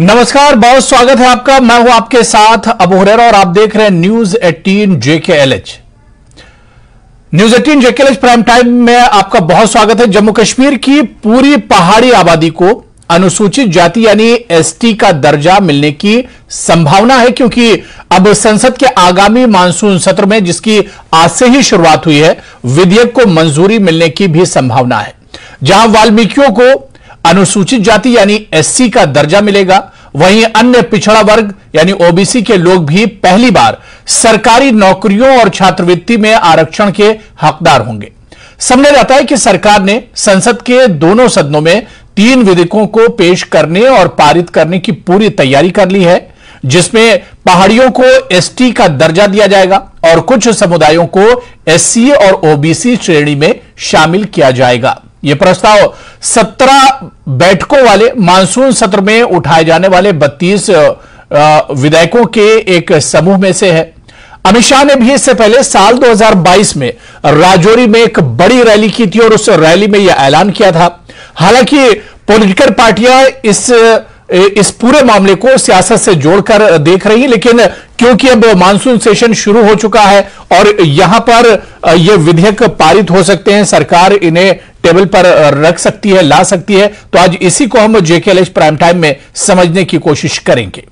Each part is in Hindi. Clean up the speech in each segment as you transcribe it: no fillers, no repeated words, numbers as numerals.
नमस्कार, बहुत स्वागत है आपका। मैं हूं आपके साथ अबू हुरैरा और आप देख रहे हैं news 18 JKLH। News 18 JKLH prime time में आपका बहुत स्वागत है। जम्मू कश्मीर की पूरी पहाड़ी आबादी को अनुसूचित जाति यानी ST का दर्जा मिलने की संभावना है, क्योंकि अब संसद के आगामी मानसून सत्र में, जिसकी आज से ही शुरुआत हुई है, विधेयक को मंजूरी मिलने की भी संभावना है। जहां वाल्मीकियों को अनुसूचित जाति यानी SC का दर्जा मिलेगा, वहीं अन्य पिछड़ा वर्ग यानी OBC के लोग भी पहली बार सरकारी नौकरियों और छात्रवृत्ति में आरक्षण के हकदार होंगे। समझा जाता है कि सरकार ने संसद के दोनों सदनों में 3 विधेयकों को पेश करने और पारित करने की पूरी तैयारी कर ली है, जिसमें पहाड़ियों को ST का दर्जा दिया जाएगा और कुछ समुदायों को SC और OBC श्रेणी में शामिल किया जाएगा। यह प्रस्ताव 17 बैठकों वाले मानसून सत्र में उठाए जाने वाले 32 विधेयकों के एक समूह में से है। अमित शाह ने भी इससे पहले साल 2022 में राजौरी में एक बड़ी रैली की थी और उस रैली में यह ऐलान किया था। हालांकि पॉलिटिकल पार्टियां इस पूरे मामले को सियासत से जोड़कर देख रही है, लेकिन क्योंकि अब मानसून सेशन शुरू हो चुका है और यहां पर यह विधेयक पारित हो सकते हैं, सरकार इन्हें टेबल पर रख सकती है, ला सकती है, तो आज इसी को हम JKLH प्राइम टाइम में समझने की कोशिश करेंगे।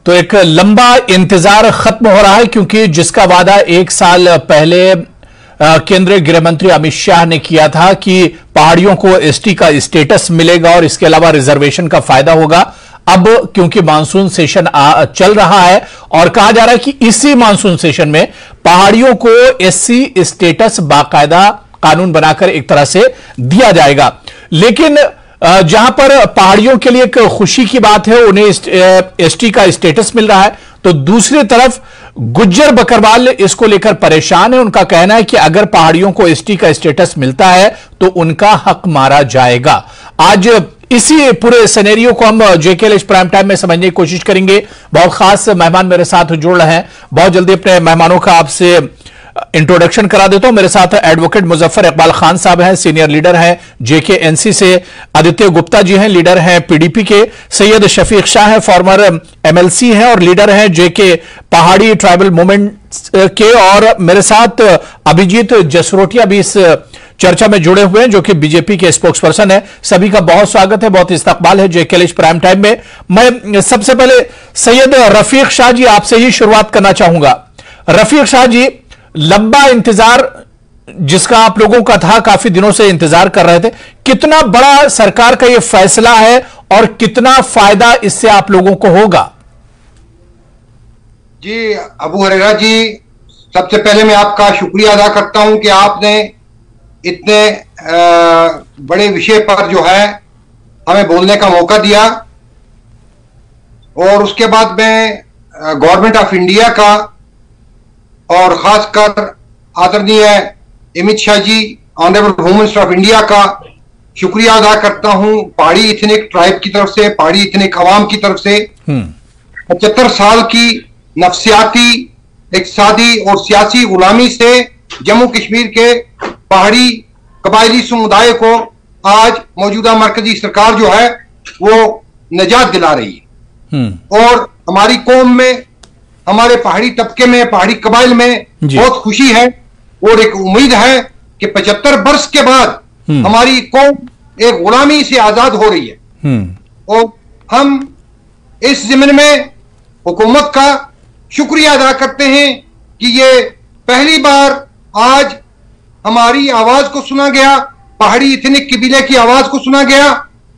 तो एक लंबा इंतजार खत्म हो रहा है, क्योंकि जिसका वादा 1 साल पहले केंद्रीय गृह मंत्री अमित शाह ने किया था कि पहाड़ियों को ST का स्टेटस मिलेगा और इसके अलावा रिजर्वेशन का फायदा होगा, अब क्योंकि मानसून सेशन चल रहा है और कहा जा रहा है कि इसी मानसून सेशन में पहाड़ियों को SC स्टेटस बाकायदा कानून बनाकर एक तरह से दिया जाएगा। लेकिन जहां पर पहाड़ियों के लिए एक खुशी की बात है, उन्हें ST का स्टेटस मिल रहा है, तो दूसरी तरफ गुज्जर बकरवाल इसको लेकर परेशान है। उनका कहना है कि अगर पहाड़ियों को ST का स्टेटस मिलता है तो उनका हक मारा जाएगा। आज इसी पूरे सिनेरियो को हम JKLH प्राइम टाइम में समझने की कोशिश करेंगे। बहुत खास मेहमान मेरे साथ जुड़ रहे हैं। बहुत जल्दी अपने मेहमानों का आपसे इंट्रोडक्शन करा देता हूं। मेरे साथ एडवोकेट मुजफ्फर इकबाल खान साहब हैं, सीनियर लीडर हैं JKNC से। आदित्य गुप्ता जी हैं, लीडर हैं PDP के। सैयद शफीक शाह हैं, फॉर्मर MLC हैं और लीडर हैं JK पहाड़ी ट्राइबल मूवमेंट के। और मेरे साथ अभिजीत जसरोटिया भी इस चर्चा में जुड़े हुए हैं, जो कि BJP के स्पोक्स पर्सन है। सभी का बहुत स्वागत है, बहुत इस्तकबाल है JKLH प्राइम टाइम में। मैं सबसे पहले सैयद रफीक शाह जी आपसे ही शुरुआत करना चाहूंगा। रफीक शाह जी, लंबा इंतजार जिसका आप लोगों का था, काफी दिनों से इंतजार कर रहे थे, कितना बड़ा सरकार का यह फैसला है और कितना फायदा इससे आप लोगों को होगा? जी अबू हुरैरा जी, सबसे पहले मैं आपका शुक्रिया अदा करता हूं कि आपने इतने बड़े विषय पर जो है हमें बोलने का मौका दिया। और उसके बाद मैं गवर्नमेंट ऑफ इंडिया का और खासकर आदरणीय Amit Shah ji, honourable home minister of India का शुक्रिया अदा करता हूं पहाड़ी इथनिक ट्राइब की तरफ से, पहाड़ी इथनिक अवाम की तरफ से। 75 साल की नफसियाती, इक्तिसादी और सियासी गुलामी से जम्मू कश्मीर के पहाड़ी कबायली समुदाय को आज मौजूदा मरकजी सरकार जो है वो निजात दिला रही है। और हमारी कौम में, हमारे पहाड़ी तबके में, पहाड़ी कबाइल में बहुत खुशी है और एक उम्मीद है कि 75 वर्ष के बाद हमारी कौम एक गुलामी से आजाद हो रही है। और हम इस ज़िम्न में हुकूमत का शुक्रिया अदा करते हैं कि ये पहली बार आज हमारी आवाज को सुना गया, पहाड़ी इथनिक कबीले की आवाज को सुना गया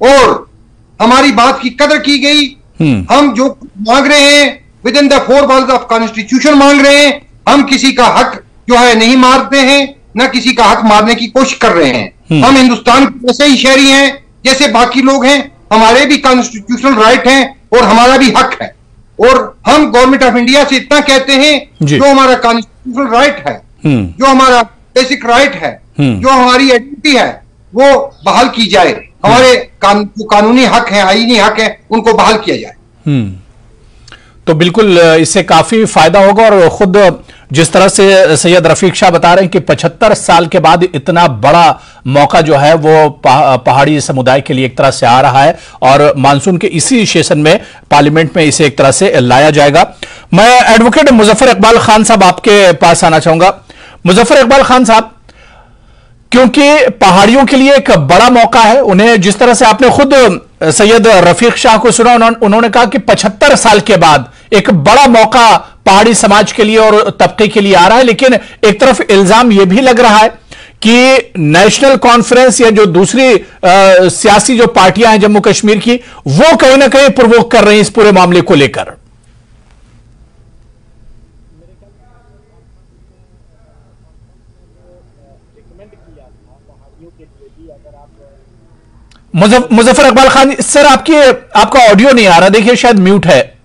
और हमारी बात की कदर की गई। हम जो मांग रहे हैं with in the 4 walls of constitution मांग रहे हैं। हम किसी का हक जो है नहीं मारते हैं, ना किसी का हक मारने की कोशिश कर रहे हैं। हम हिंदुस्तान के वैसे ही शहरी हैं जैसे बाकी लोग हैं। हमारे भी कॉन्स्टिट्यूशनल राइट हैं और हमारा भी हक है। और हम गवर्नमेंट ऑफ इंडिया से इतना कहते हैं, जो हमारा कॉन्स्टिट्यूशनल राइट है, जो हमारा बेसिक राइट है, जो हमारी आइडेंटिटी है, वो बहाल की जाए। हमारे कानूनी हक हैं, आईनी हक हैं, उनको बहाल किया जाए। तो बिल्कुल इससे काफी फायदा होगा। और खुद जिस तरह से सैयद रफीक शाह बता रहे हैं कि 75 साल के बाद इतना बड़ा मौका जो है वो पहाड़ी समुदाय के लिए एक तरह से आ रहा है और मानसून के इसी सेशन में पार्लियामेंट में इसे एक तरह से लाया जाएगा। मैं एडवोकेट मुजफ्फर इकबाल खान साहब आपके पास आना चाहूंगा। मुजफ्फर इकबाल खान साहब, क्योंकि पहाड़ियों के लिए एक बड़ा मौका है, उन्हें जिस तरह से आपने खुद सैयद रफीक शाह को सुना, उन्होंने कहा कि 75 साल के बाद एक बड़ा मौका पहाड़ी समाज के लिए और तबके के लिए आ रहा है। लेकिन एक तरफ इल्जाम यह भी लग रहा है कि नेशनल कॉन्फ्रेंस या जो दूसरी सियासी जो पार्टियां हैं जम्मू कश्मीर की, वो कहीं ना कहीं प्रोवोक कर रही हैं इस पूरे मामले को लेकर। मुजफ्फर इकबाल खान सर, आपका ऑडियो नहीं आ रहा, देखिए शायद म्यूट है।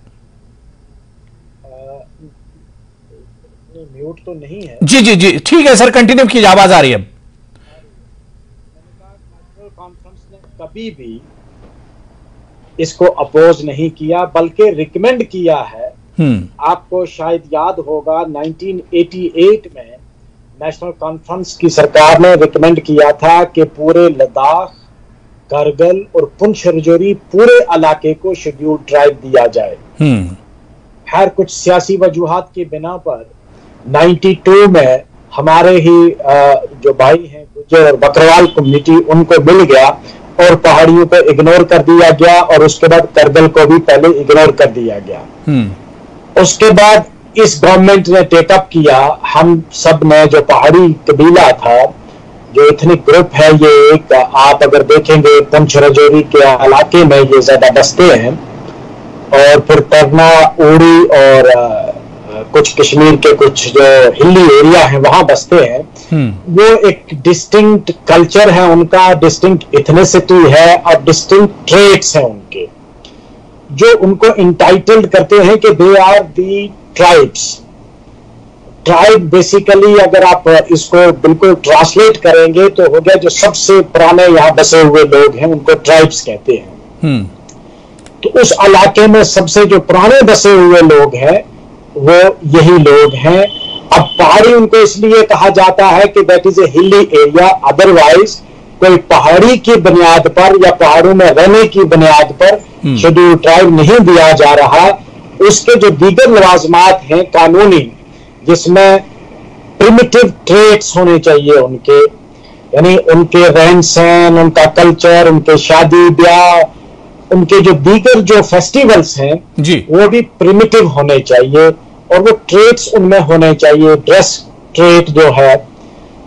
म्यूट तो नहीं है। जी जी जी, ठीक है सर, कंटिन्यू कीजिए, आवाज आ रही है। नेशनल कॉन्फ्रेंस ने कभी भी इसको अपोज नहीं किया, बल्कि रिकमेंड किया है। आपको शायद याद होगा 1988 में नेशनल कॉन्फ्रेंस की सरकार ने रिकमेंड किया था कि पूरे लद्दाख, कारगिल और पुंछ राजौरी पूरे इलाके को शेड्यूल ट्राइब दिया जाए। खैर कुछ सियासी वजूहात की बिना पर 92 में हमारे ही जो भाई हैं गुज्जर और बकरवाल कम्युनिटी, उनको मिल गया और पहाड़ियों को इग्नोर कर दिया गया और उसके बाद कारगिल को भी पहले इग्नोर कर दिया गया। उसके बाद इस गवर्नमेंट ने टेकअप किया। हम सब ने जो पहाड़ी कबीला था, जो एथनिक ग्रुप है, ये एक आप अगर देखेंगे पुंछ राजौरी के इलाके में ये ज्यादा बसते हैं और फिर तरना, उड़ी और कुछ कश्मीर के कुछ जो हिली एरिया है वहां बसते हैं। वो एक डिस्टिंक्ट कल्चर है उनका, डिस्टिंक्ट इथनिसिटी है और डिस्टिंक्ट ट्रेट्स हैं उनके, जो उनको इंटाइटल्ड करते हैं कि they are the tribes. Tribe basically अगर आप इसको बिल्कुल ट्रांसलेट करेंगे तो हो गया जो सबसे पुराने यहाँ बसे हुए लोग हैं उनको ट्राइब्स कहते हैं। तो उस इलाके में सबसे जो पुराने बसे हुए लोग हैं वो यही लोग हैं। अब पहाड़ी उनको इसलिए कहा जाता है कि that is a hilly area, otherwise कोई पहाड़ी की बुनियाद पर या पहाड़ों में रहने की बुनियाद पर शेड्यूल ट्राइब नहीं दिया जा रहा। उसके जो दीगर लवाजमात हैं कानूनी, जिसमें प्रिमिटिव ट्रेट्स होने चाहिए उनके, यानी उनके रहन सहन, उनका कल्चर, उनके शादी ब्याह, उनके जो दीगर जो फेस्टिवल्स हैं वो भी प्रिमिटिव होने चाहिए और वो ट्रेट्स उनमें होने चाहिए। ड्रेस ट्रेट जो है,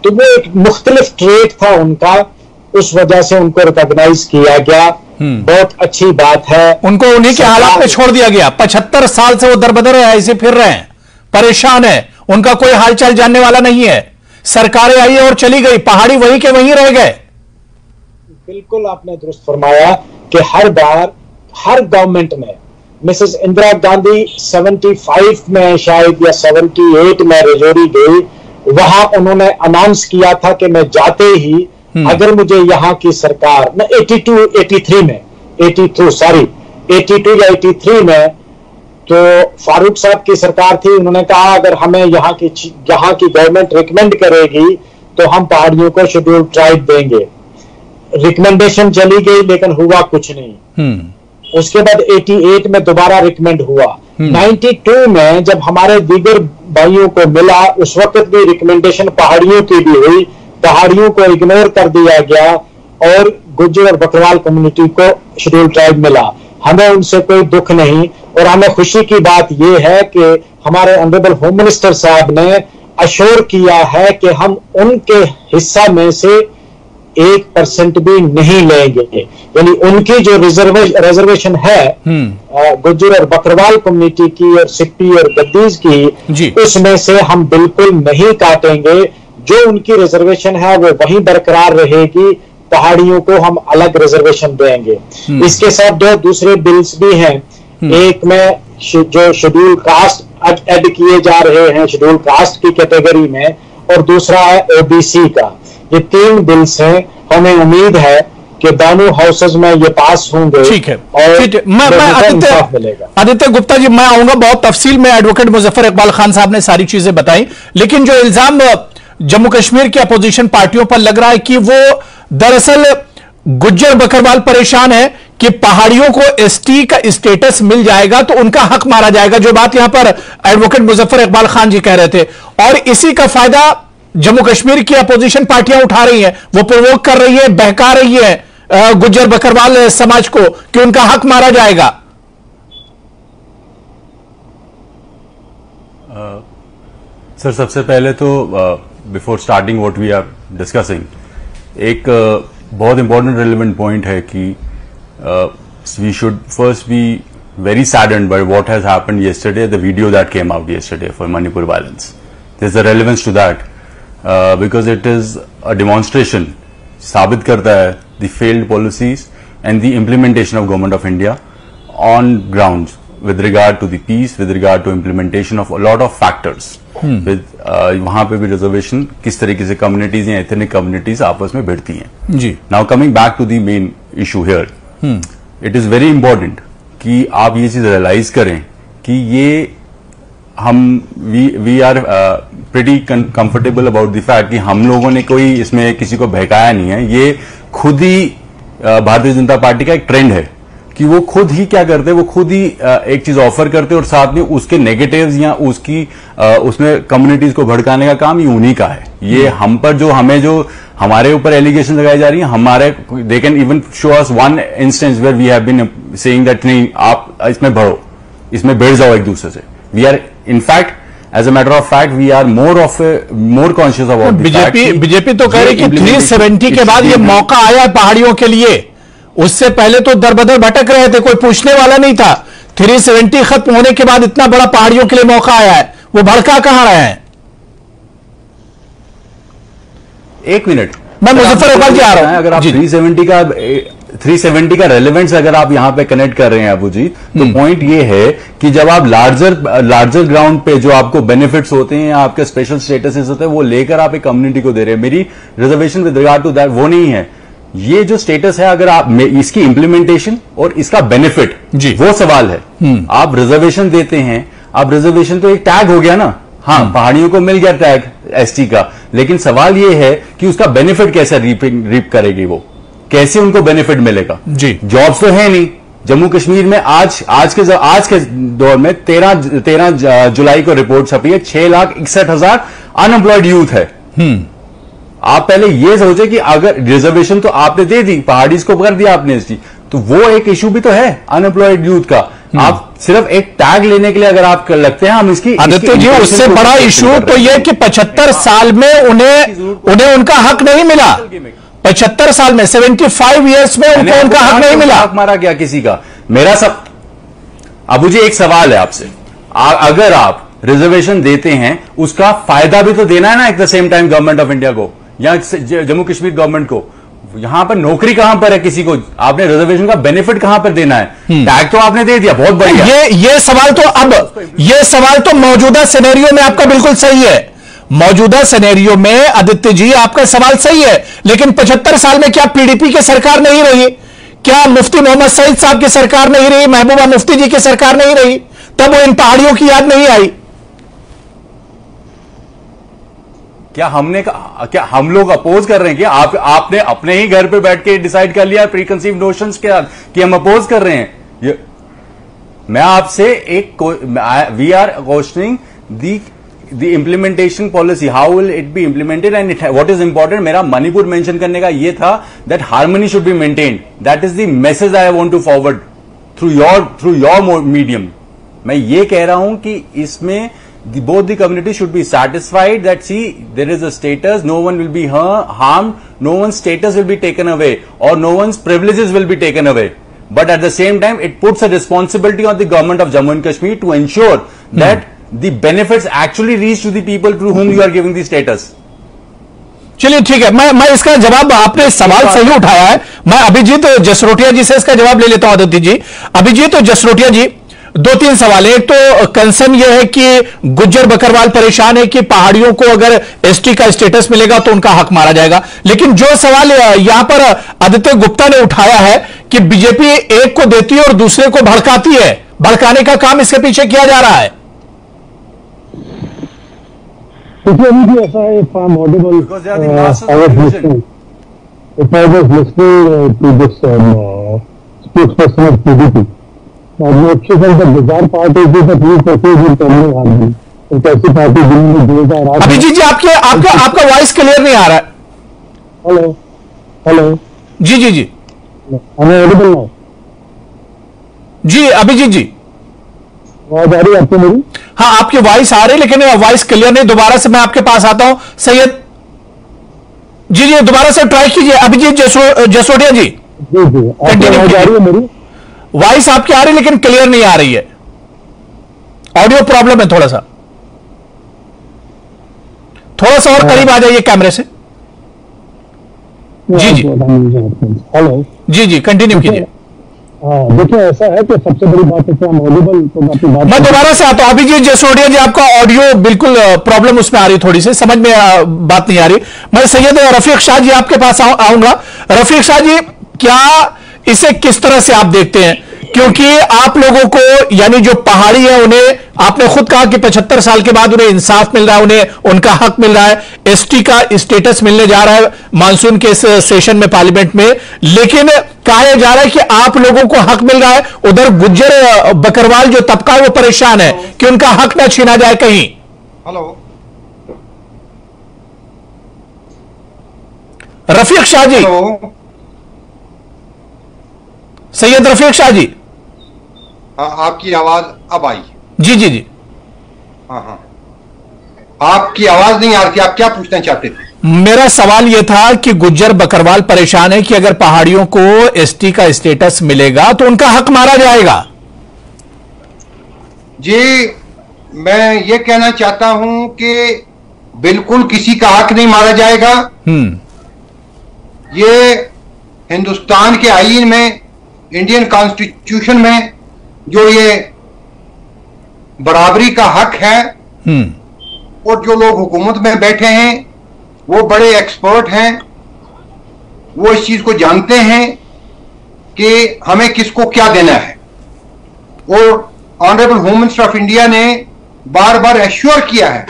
तो वो एक मुख्तलिफ ट्रेट था उनका, उस वजह से उनको रिकॉग्नाइज किया गया। बहुत अच्छी बात है। उनको उन्हीं के हालात में छोड़ दिया गया। 75 साल से वो दरबदर है, ऐसे फिर रहे हैं, परेशान है, उनका कोई हालचाल जानने वाला नहीं है। सरकारें आई और चली गई, पहाड़ी वहीं के वहीं रह गए। बिल्कुल आपने दुरुस्त फरमाया कि हर बार हर गवर्नमेंट में, मिसेस इंदिरा गांधी 75 में शायद या 78 में राजौरी गई, वहां उन्होंने अनाउंस किया था कि मैं जाते ही अगर मुझे यहाँ की सरकार, मैं 82 में 82 या 83 में तो फारूक साहब की सरकार थी। उन्होंने कहा अगर हमें यहाँ की गवर्नमेंट रिकमेंड करेगी तो हम पहाड़ियों को शेड्यूल ट्राइब देंगे। रिकमेंडेशन चली गई लेकिन हुआ कुछ नहीं। उसके बाद 88 में दोबारा रिकमेंड हुआ। 92 में जब हमारे दीगर भाइयों को मिला, उस वक्त भी रिकमेंडेशन पहाड़ियों की भी हुई, पहाड़ियों को इग्नोर कर दिया गया और गुज्जर और बकरवाल कम्युनिटी को शेड्यूल ट्राइब मिला। हमें उनसे कोई दुख नहीं और हमें खुशी की बात यह है कि हमारे ऑनरेबल होम मिनिस्टर साहब ने अश्योर किया है कि हम उनके हिस्सा में से 1% भी नहीं लेंगे। यानी उनकी जो रिजर्वेशन है गुज्जर और बकरवाल कम्युनिटी की और सिप्पी और गद्दीज की, उसमें से हम बिल्कुल नहीं काटेंगे। जो उनकी रिजर्वेशन है वो वहीं बरकरार रहेगी, पहाड़ियों को हम अलग रिजर्वेशन देंगे। इसके साथ दो दूसरे बिल्स भी हैं। एक में जो शेड्यूल कास्ट ऐड किए जा रहे हैं शेड्यूल कास्ट की कैटेगरी में, और दूसरा है ओबीसी का। ये 3 बिल्स हैं। हमें उम्मीद है कि दोनों हाउसेज में ये पास होंगे। ठीक है, और मैं आदित्य गुप्ता जी, मैं आऊंगा बहुत तफसील में। एडवोकेट मुजफ्फर इकबाल खान साहब ने सारी चीजें बताई, लेकिन जो इल्जाम जम्मू कश्मीर की अपोजिशन पार्टियों पर लग रहा है कि वो दरअसल गुज्जर बकरवाल परेशान है कि पहाड़ियों को एसटी का स्टेटस मिल जाएगा तो उनका हक मारा जाएगा, जो बात यहां पर एडवोकेट मुजफ्फर इकबाल खान जी कह रहे थे, और इसी का फायदा जम्मू कश्मीर की अपोजिशन पार्टियां उठा रही हैं, वो प्रोवोक कर रही है, बहका रही है गुज्जर बकरवाल समाज को कि उनका हक मारा जाएगा। सर, सबसे पहले तो before starting what we are discussing, एक बहुत इंपॉर्टेंट रेलेवेंट पॉइंट है कि we should first be very saddened by what has happened yesterday, the video that came out yesterday for Manipur violence. There's a relevance to that because it is a demonstration, साबित करता है the failed policies and the implementation of Government of India on grounds with regard to the peace, with regard to implementation of a lot of factors. With वहां पे भी रिजर्वेशन किस तरीके से कम्युनिटीज या एथनिक कम्युनिटीज आपस में भिड़ती हैं। जी। Now coming back to the main issue here, it is very important कि आप ये चीज रियलाइज करें कि ये हम we are pretty comfortable about the fact कि हम लोगों ने कोई इसमें किसी को बहकाया नहीं है। ये खुद ही भारतीय जनता पार्टी का एक ट्रेंड है कि वो खुद ही क्या करते हैं, वो खुद ही एक चीज ऑफर करते हैं और साथ में उसके नेगेटिव्स या उसकी उसमें कम्युनिटीज को भड़काने का काम ये उन्हीं का है। ये हम पर जो हमारे ऊपर एलिगेशन लगाई जा रही हैं, हमारे they can even show us one instance where we have been saying that नहीं आप इसमें बढ़ो, इसमें बैठ जाओ एक दूसरे से। We are in fact as a matter of fact we are more conscious about BJP तो कह रही कि 370 के बाद ये मौका आया पहाड़ियों के लिए, उससे पहले तो दरबदर भटक रहे थे, कोई पूछने वाला नहीं था। 370 खत्म होने के बाद इतना बड़ा पहाड़ियों के लिए मौका आया है, वो भड़का कहां रहे हैं? एक मिनट, मैं मुजफ्फर इकबाल जी आ रहा हूं। अगर आप 370 का रेलेवेंस अगर आप यहां पे कनेक्ट कर रहे हैं अबू जी, तो पॉइंट ये है कि जब आप लार्जर ग्राउंड पे जो आपको बेनिफिट्स होते हैं, आपके स्पेशल स्टेटसेस होते हैं, वो लेकर आप एक कम्युनिटी को दे रहे हैं। मेरी reservation with regard to that वो नहीं है। ये जो स्टेटस है, अगर आप इसकी इंप्लीमेंटेशन और इसका बेनिफिट, वो सवाल है। आप रिजर्वेशन देते हैं, आप रिजर्वेशन तो एक टैग हो गया ना, हाँ पहाड़ियों को मिल गया टैग एसटी का, लेकिन सवाल ये है कि उसका बेनिफिट कैसे रीप करेगी, वो कैसे उनको बेनिफिट मिलेगा। जी, जॉब्स तो है नहीं जम्मू कश्मीर में। आज के दौर में 13 जुलाई को रिपोर्ट छपी है, 6,61,000 अनएम्प्लॉयड यूथ है। आप पहले ये सोचे कि अगर रिजर्वेशन तो आपने दे दी, पहाड़ीज को कर दिया आपने एसटी, तो वो एक इशू भी तो है अनएम्प्लॉयड यूथ का। आप सिर्फ एक टैग लेने के लिए अगर आप लगते हैं हम इसकी आदित्य जी, उससे बड़ा इशू तो ये कि 75 साल में उन्हें उनका हक नहीं मिला। 75 साल में 75 ईयर्स में उनको उनका हक नहीं मिला। हक मारा गया किसी का। मेरा सब अबू जी एक सवाल है आपसे, अगर आप रिजर्वेशन देते हैं उसका फायदा भी तो देना है ना at the same time government of India को या जम्मू कश्मीर गवर्नमेंट को। यहां पर नौकरी कहां पर है किसी को, आपने रिजर्वेशन का बेनिफिट कहां पर देना है? टैग तो आपने दे दिया, बहुत बढ़िया। ये सवाल तो मौजूदा सिनेरियो में आपका बिल्कुल सही है। मौजूदा सिनेरियो में आदित्य जी आपका सवाल सही है, लेकिन 75 साल में क्या पीडीपी की सरकार नहीं रही? क्या मुफ्ती मोहम्मद सईद साहब की सरकार नहीं रही? महबूबा मुफ्ती जी की सरकार नहीं रही? तब वो इन पहाड़ियों की याद नहीं आई? क्या हम लोग अपोज कर रहे हैं? क्या आपने अपने ही घर पे बैठ के डिसाइड कर लिया प्रीकंसीव नोशंस के कि हम अपोज कर रहे हैं? मैं आपसे we are questioning the implementation policy, how will it be implemented and what is important. मेरा मणिपुर मेंशन करने का ये था that harmony should be maintained. That is the message I want to forward through your medium. मैं ये कह रहा हूं कि इसमें both the communities should be satisfied that see there is a status, no one will be harmed, no one's status will be taken away or no one's privileges will be taken away. But at the same time it puts a responsibility on the government of Jammu and Kashmir to ensure that the benefits actually reach to the people to whom you are giving the status. चलिए ठीक है, मैं इसका जवाब, आपने सवाल सही उठाया है। मैं अभिजीत जसरोटिया जी से इसका जवाब ले लेता हूं। आदित्य जी, अभिजीत जसरोटिया जी, दो तीन सवाल है। एक तो कंसर्न यह है कि गुज्जर बकरवाल परेशान है कि पहाड़ियों को अगर एसटी का स्टेटस मिलेगा तो उनका हक मारा जाएगा। लेकिन जो सवाल यहां पर आदित्य गुप्ता ने उठाया है कि बीजेपी एक को देती है और दूसरे को भड़काती है, भड़काने का काम इसके पीछे किया जा रहा है। ऐसा है, if I'm audible, if I was listening to this spokesperson of PDP, गुजार पार्टी की तकलीफ कैसे एक ऐसी पार्टी जिन्होंने 2008 अभिजीत जी आपका वॉइस क्लियर नहीं आ रहा है। हेलो हेलो जी जी जी ऑडिबल नाउ? जी अभिजीत जी आवाज आ रही है आपको मेरी? हाँ आपकी वॉइस आ रही है लेकिन वॉइस क्लियर नहीं। दोबारा से मैं आपके पास आता हूं सैयद जी। जी दोबारा से ट्राई कीजिए अभिजीत जसोटिया जी। जी जी आवाज आ रही है मेरी? वॉइस आपकी आ रही है लेकिन क्लियर नहीं आ रही है, ऑडियो प्रॉब्लम है। थोड़ा सा और करीब आ जाइए कैमरे से। जी जी हेलो जी जी कंटिन्यू कीजिए। देखिए ऐसा है कि सबसे बड़ी बात है कि हम ऑडिबल तो मैं दोबारा से आता हूं। अभिजीत जसोटिया जी आपका ऑडियो बिल्कुल प्रॉब्लम उसमें आ रही, थोड़ी सी समझ में बात नहीं आ रही। मैं सैयद रफीक शाह जी आपके पास आऊंगा। रफीक शाह जी क्या इसे किस तरह से आप देखते हैं? क्योंकि आप लोगों को यानी जो पहाड़ी है उन्हें आपने खुद कहा कि 75 साल के बाद उन्हें इंसाफ मिल रहा है, उन्हें उनका हक मिल रहा है, एसटी का स्टेटस मिलने जा रहा है मानसून के इस सेशन में पार्लियामेंट में। लेकिन कहा जा रहा है कि आप लोगों को हक मिल रहा है, उधर गुज्जर बकरवाल जो तबका है वो परेशान है कि उनका हक ना छीना जाए कहीं। हेलो रफीक शाह जी, सैयद रफीक शाह जी। हाँ आपकी आवाज अब आई। जी जी जी हाँ आपकी आवाज नहीं आ रही थी, आप क्या पूछना चाहते थे? मेरा सवाल यह था कि गुज्जर बकरवाल परेशान है कि अगर पहाड़ियों को एसटी का स्टेटस मिलेगा तो उनका हक मारा जाएगा। जी मैं ये कहना चाहता हूं कि बिल्कुल किसी का हक नहीं मारा जाएगा। ये हिंदुस्तान के आईन में, इंडियन कॉन्स्टिट्यूशन में जो ये बराबरी का हक है, और जो लोग हुकूमत में बैठे हैं वो बड़े एक्सपर्ट हैं, वो इस चीज को जानते हैं कि हमें किसको क्या देना है। और honourable home minister of India ने बार बार एश्योर किया है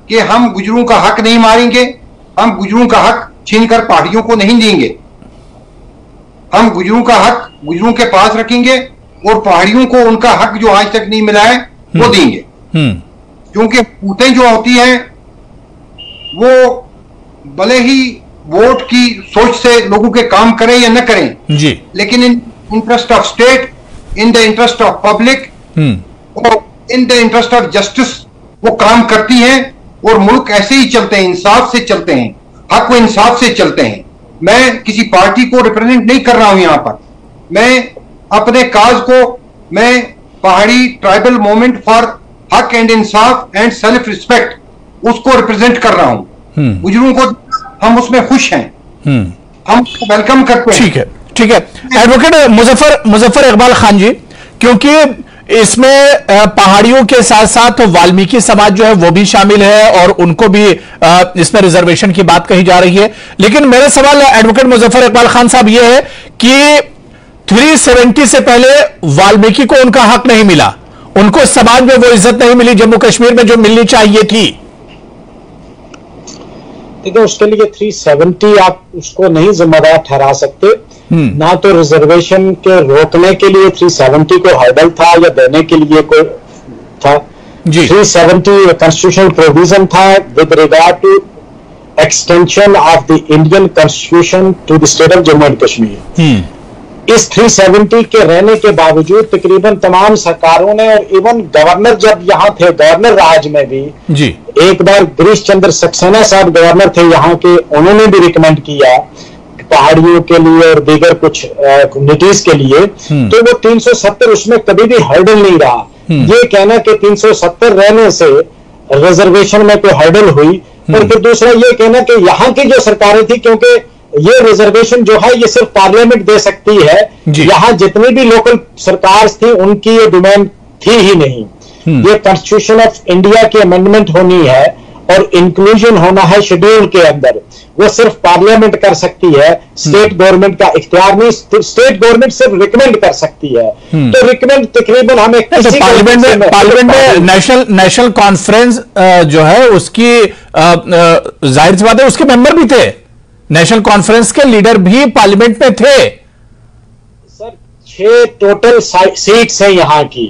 कि हम गुजरों का हक नहीं मारेंगे, हम गुजरों का हक छीनकर पहाड़ियों को नहीं देंगे, हम गुजरों का हक गुजरों के पास रखेंगे और पहाड़ियों को उनका हक जो आज तक नहीं मिला है वो देंगे। क्योंकि हुकूमतें जो होती हैं वो भले ही वोट की सोच से लोगों के काम करें या न करें जी, लेकिन in interest of state, in the interest of public और in the interest of justice वो काम करती हैं। और मुल्क ऐसे ही चलते हैं, इंसाफ से चलते हैं, हक व इंसाफ से चलते हैं। मैं किसी पार्टी को रिप्रेजेंट नहीं कर रहा हूं यहां पर, मैं अपने काज को, मैं पहाड़ी ट्राइबल मूवमेंट फॉर हक and Insaf and self respect उसको रिप्रेजेंट कर रहा हूं। गुजरों को हम उसमें खुश हैं, हम वेलकम करते हैं। ठीक है एडवोकेट मुजफ्फर इकबाल खान जी, क्योंकि इसमें पहाड़ियों के साथ साथ वाल्मीकि समाज जो है वो भी शामिल है और उनको भी इसमें रिजर्वेशन की बात कही जा रही है। लेकिन मेरा सवाल एडवोकेट मुजफ्फर इकबाल खान साहब ये है कि 370 से पहले वाल्मीकि को उनका हक नहीं मिला, उनको समाज में वो इज्जत नहीं मिली जम्मू कश्मीर में जो मिलनी चाहिए थी। देखिए उसके लिए 370 आप उसको नहीं जिम्मेदार ठहरा सकते, ना तो रिजर्वेशन के रोकने के लिए 370 को हर्डल था या देने के लिए कोई था। 370 कॉन्स्टिट्यूशनल प्रोविजन था with regard to extension of the Indian constitution to the state of Jammu and Kashmir. इस 370 के रहने के बावजूद तकरीबन तमाम सरकारों ने और इवन गवर्नर जब यहां थे, गवर्नर राज में भी जी एक बार गिरीश चंद्र सक्सेना साहब गवर्नर थे यहाँ के, उन्होंने भी रिकमेंड किया पहाड़ियों के लिए और दीगर कुछ कम्युनिटीज के लिए, तो वो 370 उसमें कभी भी हर्डल नहीं रहा। ये कहना कि 370 रहने से रिजर्वेशन में कोई हर्डल हुई, और फिर दूसरा ये कहना कि यहाँ की जो सरकारें थी, क्योंकि ये रिजर्वेशन जो है ये सिर्फ पार्लियामेंट दे सकती है, यहाँ जितनी भी लोकल सरकार थी उनकी ये डिमांड थी ही नहीं। ये कॉन्स्टिट्यूशन ऑफ इंडिया की अमेंडमेंट होनी है और इंक्लूजन होना है शेड्यूल के अंदर। वो सिर्फ पार्लियामेंट कर सकती है, स्टेट गवर्नमेंट का इख्तियार नहीं। स्टेट गवर्नमेंट सिर्फ रिकमेंड कर सकती है। तो रिकमेंड तकरीबन हमें पार्लियामेंट में नेशनल कॉन्फ्रेंस जो है उसकी जाहिर सी बात है उसके मेंबर भी थे, नेशनल कॉन्फ्रेंस के लीडर भी पार्लियामेंट में थे। सर 6 टोटल सीट्स हैं यहाँ की।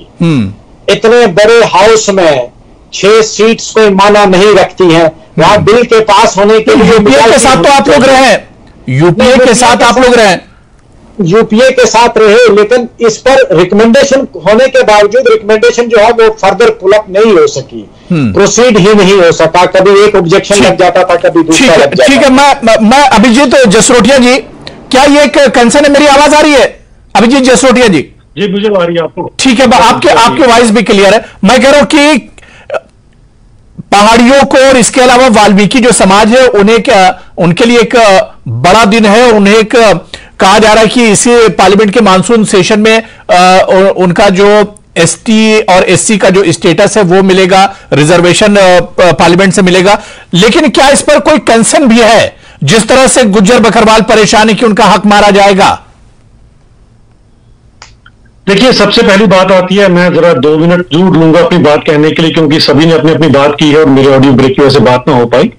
इतने बड़े हाउस में 6 सीट्स कोई माना नहीं रखती हैं। वहां बिल के पास होने के लिए यूपीए के साथ तो आप लोग रहे, यूपीए के साथ आप लोग रहे, यूपीए के साथ रहे, लेकिन इस पर रिकमेंडेशन होने के बावजूद रिकमेंडेशन जो है वो फर्दर पुलअप नहीं हो सकी, प्रोसीड ही नहीं हो सका। कभी एक ऑब्जेक्शन लग जाता था, कभी दूसरा लग जाता। ठीक है, मैं अभिजीत जसरोटिया जी, क्या ये एक कंसर्न है? मेरी आवाज आ रही है अभिजीत जसरोटिया जी? जी मुझे आ रही है आपको। ठीक है, आपकी वॉइस भी क्लियर है। मैं कह रहा हूं कि पहाड़ियों को और इसके अलावा वाल्मीकि जो समाज है उनके लिए एक बड़ा दिन है। उन्हें एक कहा जा रहा है कि इसी पार्लियामेंट के मानसून सेशन में उनका जो एसटी और एससी का जो स्टेटस है वो मिलेगा, रिजर्वेशन पार्लियामेंट से मिलेगा। लेकिन क्या इस पर कोई कंसर्न भी है? जिस तरह से गुज्जर बकरवाल परेशान है कि उनका हक मारा जाएगा। देखिए, सबसे पहली बात आती है, मैं जरा 2 मिनट जरूर लूंगा अपनी बात कहने के लिए, क्योंकि सभी ने अपनी अपनी बात की है और मेरे ऑडियो ब्रेक की वजह से बात ना हो पाई।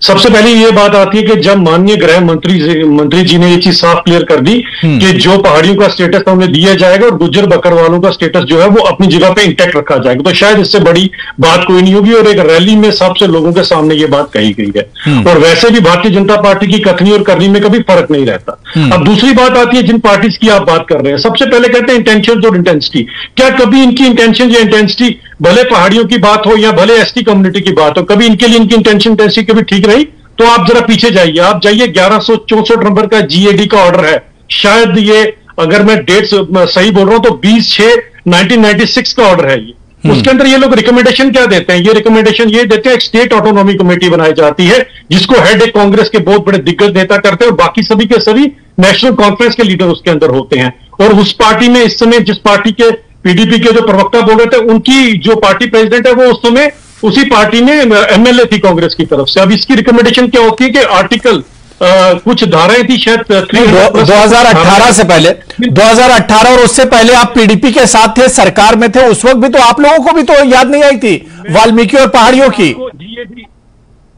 सबसे पहले ये बात आती है कि जब माननीय गृह मंत्री जी ने ये चीज साफ क्लियर कर दी कि जो पहाड़ियों का स्टेटस उन्हें दिया जाएगा और गुज्जर बकरवालों का स्टेटस जो है वो अपनी जगह पे इंटैक्ट रखा जाएगा, तो शायद इससे बड़ी बात कोई नहीं होगी। और एक रैली में सबसे लोगों के सामने ये बात कही गई है। और वैसे भी भारतीय जनता पार्टी की कथनी और करनी में कभी फर्क नहीं रहता। अब दूसरी बात आती है जिन पार्टीज की आप बात कर रहे हैं। सबसे पहले कहते हैं इंटेंशन और इंटेंसिटी। क्या कभी इनकी इंटेंशन या इंटेंसिटी, भले पहाड़ियों की बात हो या भले एसटी कम्युनिटी की बात हो, कभी इनके लिए इनकी इंटेंशन इंटेंसिटी कभी ठीक रही? तो आप जरा पीछे जाइए, आप जाइए 1164 नंबर का जीएडी का ऑर्डर है, शायद ये, अगर मैं डेट सही बोल रहा हूं तो 20/6/1996 का ऑर्डर है ये। उसके अंदर ये लोग रिकमेंडेशन क्या देते हैं? ये रिकमेंडेशन ये देते हैं, एक स्टेट ऑटोनॉमी कमेटी बनाई जाती है जिसको हेड एक कांग्रेस के बहुत बड़े दिग्गज नेता करते हैं और बाकी सभी के सभी नेशनल कॉन्फ्रेंस के लीडर उसके अंदर होते हैं। और उस पार्टी में इस समय जिस पार्टी के पीडीपी के जो प्रवक्ता बोल रहे थे, उनकी जो पार्टी प्रेसिडेंट है वो उस समय उसी पार्टी में एमएलए थी कांग्रेस की तरफ से। अब इसकी रिकमेंडेशन क्या होती है कि आर्टिकल कुछ धाराएं थी शायद 2018 से पहले, 2018 और उससे पहले आप पीडीपी के साथ थे, सरकार में थे, उस वक्त भी तो आप लोगों को भी तो याद नहीं आई थी वाल्मीकि और पहाड़ियों की।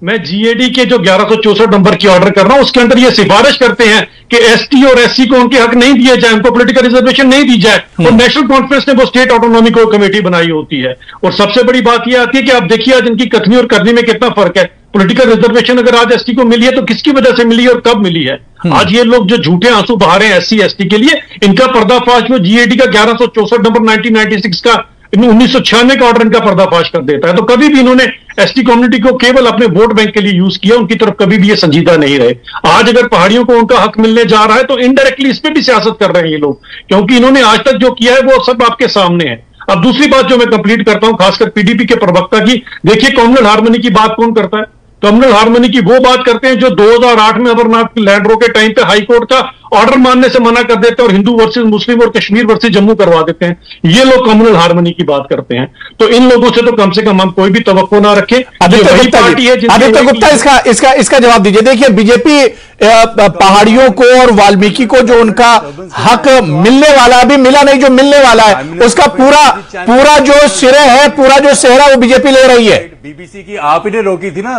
मैं जीएडी के जो 1164 नंबर की ऑर्डर कर रहा हूं उसके अंदर ये सिफारिश करते हैं कि एसटी और एससी को उनके हक नहीं दिए जाए, उनको पॉलिटिकल रिजर्वेशन नहीं दी जाए। और नेशनल कॉन्फ्रेंस ने वो स्टेट ऑटोनॉमी को कमेटी बनाई होती है। और सबसे बड़ी बात यह आती है कि आप देखिए आज इनकी कथनी और करनी में कितना फर्क है। पॉलिटिकल रिजर्वेशन अगर आज एसटी को मिली है तो किसकी वजह से मिली और कब मिली है? आज ये लोग जो झूठे आंसू बहा रहे हैं एससी एसटी के लिए, इनका पर्दाफाश वो जीएडी का 1164 नंबर 1996 का 1996 का ऑर्डर इनका पर्दाफाश कर देता है। तो कभी भी इन्होंने एसटी कम्युनिटी को केवल अपने वोट बैंक के लिए यूज किया, उनकी तरफ कभी भी ये संजीदा नहीं रहे। आज अगर पहाड़ियों को उनका हक मिलने जा रहा है तो इनडायरेक्टली इस पे भी सियासत कर रहे हैं ये लोग, क्योंकि इन्होंने आज तक जो किया है वो सब आपके सामने है। अब दूसरी बात जो मैं कंप्लीट करता हूं खासकर पीडीपी के प्रवक्ता की, देखिए कम्युनल हार्मनी की बात कौन करता है? कम्युनल हार्मनी की वो बात करते हैं जो 2008 में अमरनाथ लैंड रो के टाइम पे हाई कोर्ट का ऑर्डर मानने से मना कर देते हैं और हिंदू वर्सेस मुस्लिम और कश्मीर वर्सेस जम्मू करवा देते हैं। ये लोग कम्युनल हार्मनी की बात करते हैं। तो इन लोगों से तो कम से कम हम कोई भी तवक्को ना रखें। आदित्य गुप्ता इसका जवाब दीजिए। देखिए बीजेपी पहाड़ियों को और वाल्मीकि को जो उनका हक मिलने वाला, अभी मिला नहीं, जो मिलने वाला है उसका पूरा जो सिरे है, पूरा जो सेहरा वो बीजेपी ले रही है। बीबीसी की आप ही ने रोकी थी ना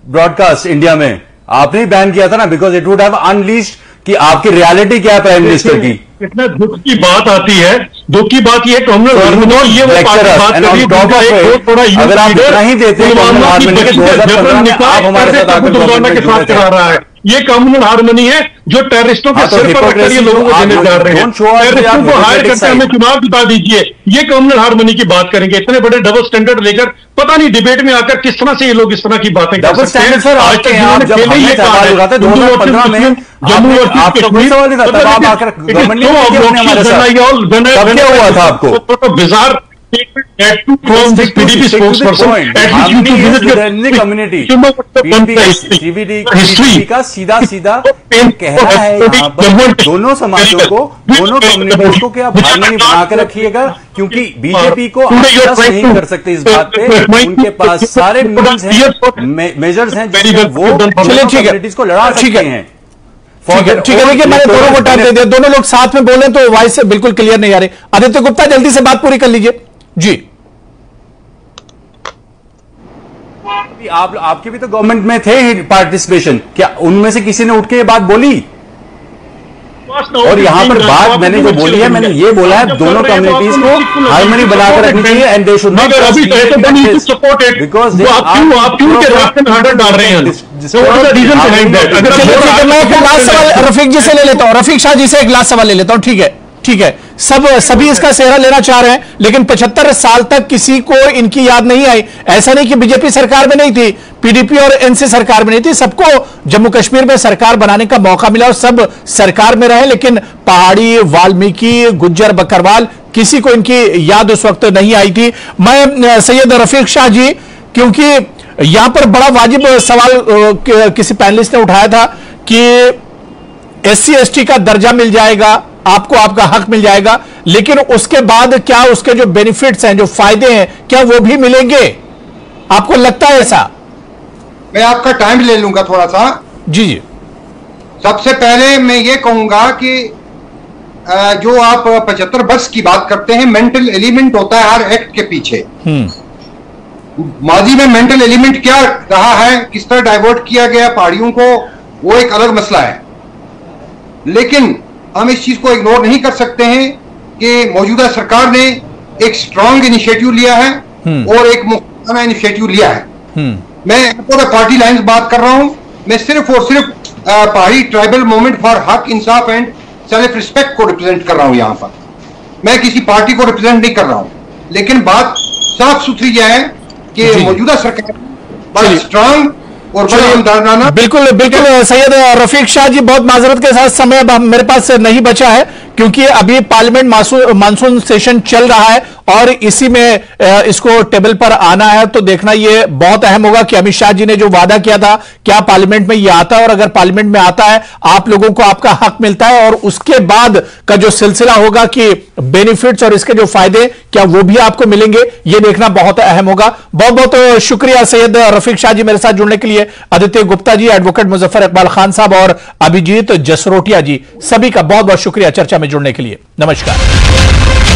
ब्रॉडकास्ट इंडिया में, आपने ही बैन किया था ना, because it would have unleashed कि आपकी रियलिटी क्या है प्राइम मिनिस्टर की। इतना दुख की बात आती है, दुख की बात ये कम्युनल हार्मनी, ये वो बात कर रही है, अगर आप नहीं देते के साथ करा रहा है, ये कम्युनल हार्मनी है जो टेररिस्टों के सिर पर रखकर ये लोगों को देने जा रहे हैं। टेररिस्टों को हायर करके हमें चुनाव जिता दीजिए, ये कम्युनल हार्मनी की बात करेंगे। इतने बड़े डबल स्टैंडर्ड लेकर पता नहीं डिबेट में आकर किस तरह से ये लोग इस तरह की बातें कर सकते हैं। आज तक जिन्होंने पहले ये कहा है Jammu versus Kashmir, bizarre from this PDP spokesperson, at least you to visit your community. History का सीधा सीधा कह रहा है यहाँ पर दोनों समाजों को, दोनों कम्युनिटीज को क्या भागना नहीं बना के रखिएगा, क्योंकि बीजेपी को आप नहीं कर सकते इस बात पे। उनके पास सारे मीन्स हैं, मेजर्स हैं जिससे वो कम्युनिटीज को लड़ा सकते हैं। ठीक है, देखिए मैंने दोनों को टाइम दे दिया, दोनों लोग साथ में बोले तो वॉइस से बिल्कुल क्लियर नहीं आ रही। आदित्य गुप्ता जल्दी से बात पूरी कर लीजिए जी। आपके भी तो गवर्नमेंट में थे पार्टिसिपेशन, क्या उनमें से किसी ने उठ के ये बात बोली? और यहां पर बात मैंने जो बोली है, मैंने ये बोला है दोनों कम्युनिटीज को हार्मनी बनाकर रखनी चाहिए and they should not because आप क्यों के रास्ते में हर्डल डाल रहे हैं? मैं एक लास्ट सवाल रफीक जी से ले लेता हूं, रफीक शाह जी से एक लास्ट सवाल ले लेता हूं। ठीक है, सभी इसका सेहरा लेना चाह रहे हैं, लेकिन 75 साल तक किसी को इनकी याद नहीं आई। ऐसा नहीं कि बीजेपी सरकार में नहीं थी, पीडीपी और एनसी सरकार में नहीं थी, सबको जम्मू कश्मीर में सरकार बनाने का मौका मिला और सब सरकार में रहे, लेकिन पहाड़ी, वाल्मीकि, गुज्जर, बकरवाल किसी को इनकी याद उस वक्त नहीं आई थी। मैं सैयद रफीक शाह जी, क्योंकि यहां पर बड़ा वाजिब सवाल किसी पैनलिस्ट ने उठाया था कि SC ST का दर्जा मिल जाएगा आपको, आपका हक मिल जाएगा, लेकिन उसके बाद क्या उसके जो बेनिफिट्स हैं, जो फायदे हैं, क्या वो भी मिलेंगे? आपको लगता है ऐसा? मैं आपका टाइम ले लूंगा थोड़ा सा। जी। सबसे पहले मैं ये कहूंगा कि जो आप 75 वर्ष की बात करते हैं, मेंटल एलिमेंट होता है हर एक्ट के पीछे। माजी में मेंटल एलिमेंट क्या रहा है, किस तरह डाइवर्ट किया गया पहाड़ियों को, वो एक अलग मसला है। लेकिन हम इस चीज को इग्नोर नहीं कर सकते हैं कि मौजूदा सरकार ने एक स्ट्रांग इनिशिएटिव लिया है और एक मुख्ताना इनिशिएटिव लिया है। मैं पूरा पार्टी लाइन्स बात कर रहा हूं, मैं सिर्फ और सिर्फ पहाड़ी ट्राइबल मूवमेंट फॉर हक, इंसाफ एंड सेल्फ रिस्पेक्ट को रिप्रेजेंट कर रहा हूं। यहां पर मैं किसी पार्टी को रिप्रेजेंट नहीं कर रहा हूं, लेकिन बात साफ सुथरी यह है कि मौजूदा सरकार बड़ा स्ट्रांग और बिल्कुल सैयद रफीक शाह जी, बहुत माजरत के साथ समय अब मेरे पास नहीं बचा है, क्योंकि अभी पार्लियामेंट मानसून सेशन चल रहा है और इसी में इसको टेबल पर आना है। तो देखना ये बहुत अहम होगा कि अमित शाह जी ने जो वादा किया था, क्या पार्लियामेंट में ये आता है, और अगर पार्लियामेंट में आता है आप लोगों को आपका हक मिलता है, और उसके बाद का जो सिलसिला होगा कि बेनिफिट्स और इसके जो फायदे क्या वो भी आपको मिलेंगे, ये देखना बहुत अहम होगा। बहुत बहुत शुक्रिया सैयद रफीक शाह जी मेरे साथ जुड़ने के लिए, आदित्य गुप्ता जी, एडवोकेट मुजफ्फर इकबाल खान साहब और अभिजीत जसरोटिया जी, सभी का बहुत बहुत शुक्रिया चर्चा में जुड़ने के लिए। नमस्कार।